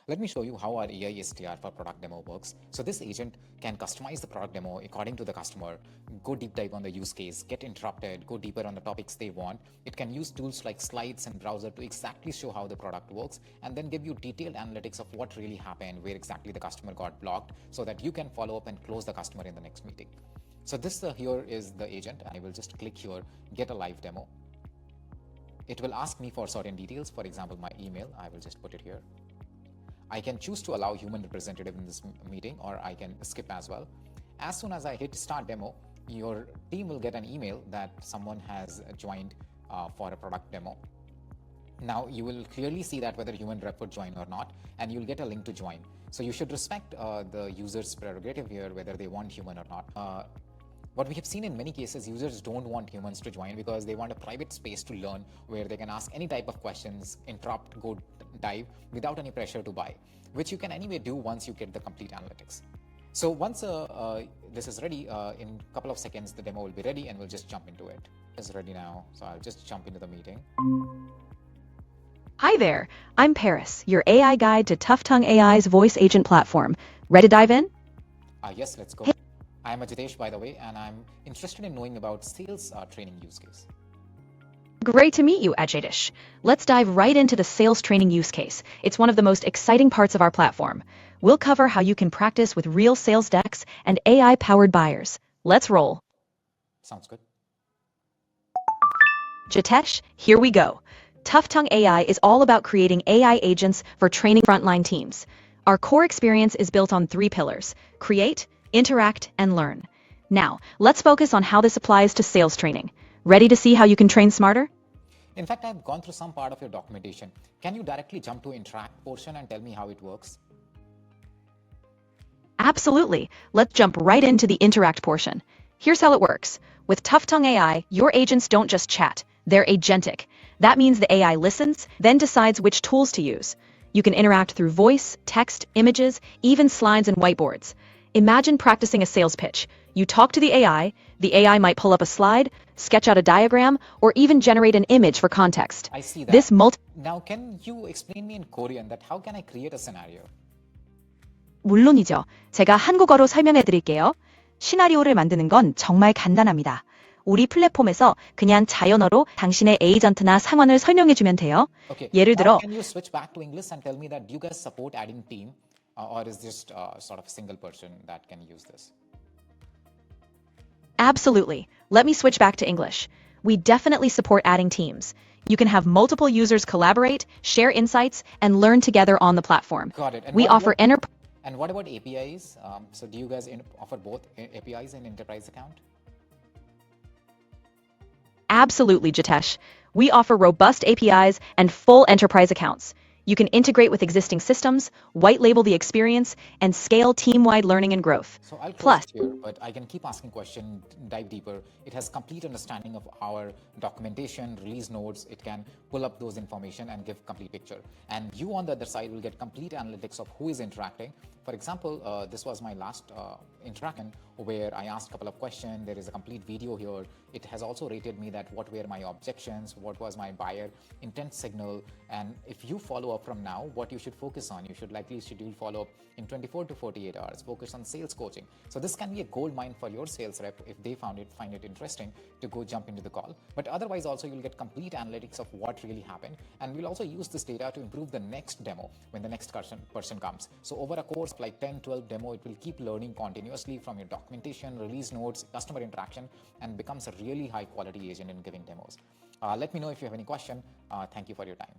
Let me show you how our AI SDR for product demo works. So this agent can customize the product demo according to the customer, go deep dive on the use case, get interrupted, go deeper on the topics they want. It can use tools like slides and browser to exactly show how the product works, and then give you detailed analytics of what really happened, where exactly the customer got blocked, so that you can follow up and close the customer in the next meeting. So this here is the agent. I will just click here, get a live demo. It will ask me for certain details, for example, my email. I will just put it here. I can choose to allow human representative in this meeting, or I can skip as well. As soon as I hit start demo, your team will get an email that someone has joined for a product demo. Now you will clearly see that whether human rep would join or not, and you'll get a link to join. So you should respect the user's prerogative here, whether they want human or not. What we have seen in many cases, users don't want humans to join because they want a private space to learn where they can ask any type of questions, interrupt, go dive without any pressure to buy, which you can anyway do once you get the complete analytics. So once this is ready, in a couple of seconds, the demo will be ready and we'll just jump into it. It's ready now, so I'll just jump into the meeting. Hi there, I'm Paris, your AI guide to Tough Tongue AI's voice agent platform. Ready to dive in? Yes, let's go. I'm Ajitesh, by the way, and I'm interested in knowing about sales training use case. Great to meet you, Ajitesh. Let's dive right into the sales training use case. It's one of the most exciting parts of our platform. We'll cover how you can practice with real sales decks and AI-powered buyers. Let's roll. Sounds good. Jitesh, here we go. Tough Tongue AI is all about creating AI agents for training frontline teams. Our core experience is built on 3 pillars: create, interact, and learn. Now, let's focus on how this applies to sales training. Ready to see how you can train smarter? In fact, I've gone through some part of your documentation. Can you directly jump to interact portion and tell me how it works? Absolutely. Let's jump right into the interact portion. Here's how it works. With Tough Tongue AI, your agents don't just chat, they're agentic. That means the AI listens, then decides which tools to use. You can interact through voice, text, images, even slides and whiteboards. Imagine practicing a sales pitch. You talk to the AI might pull up a slide, sketch out a diagram, or even generate an image for context. I see that. Now, can you explain me in Korean that how can I create a scenario? 물론이죠. 제가 한국어로 설명해 드릴게요. 시나리오를 만드는 건 정말 간단합니다. 우리 플랫폼에서 그냥 자연어로 당신의 에이전트나 상황을 설명해 주면 돼요. Okay. 예를 들어 Can you switch back to English and tell me that do you guys support adding team, or is just sort of a single person that can use this? Absolutely. Let me switch back to English. We definitely support adding teams. You can have multiple users collaborate, share insights, and learn together on the platform. Got it. And we offer enterprise. And what about APIs? So do you guys offer both APIs and enterprise account? Absolutely, Jitesh. We offer robust APIs and full enterprise accounts. You can integrate with existing systems, white label the experience, and scale team-wide learning and growth. So I'll close here, but I can keep asking questions, dive deeper. It has complete understanding of our documentation, release notes. It can pull up those information and give complete picture. And you on the other side will get complete analytics of who is interacting. For example, this was my last interaction where I asked a couple of questions. There is a complete video here. It has also rated me that what were my objections, what was my buyer intent signal. And if you follow up from now, what you should focus on, you should likely schedule follow-up in 24 to 48 hours, focus on sales coaching. So this can be a gold mine for your sales rep if they find it interesting to go jump into the call. But otherwise also you'll get complete analytics of what really happened. And we'll also use this data to improve the next demo when the next person comes. So over a course of like 10, 12 demo, it will keep learning continuously from your documentation, release notes, customer interaction, and becomes a really high quality agent in giving demos. Let me know if you have any question. Thank you for your time.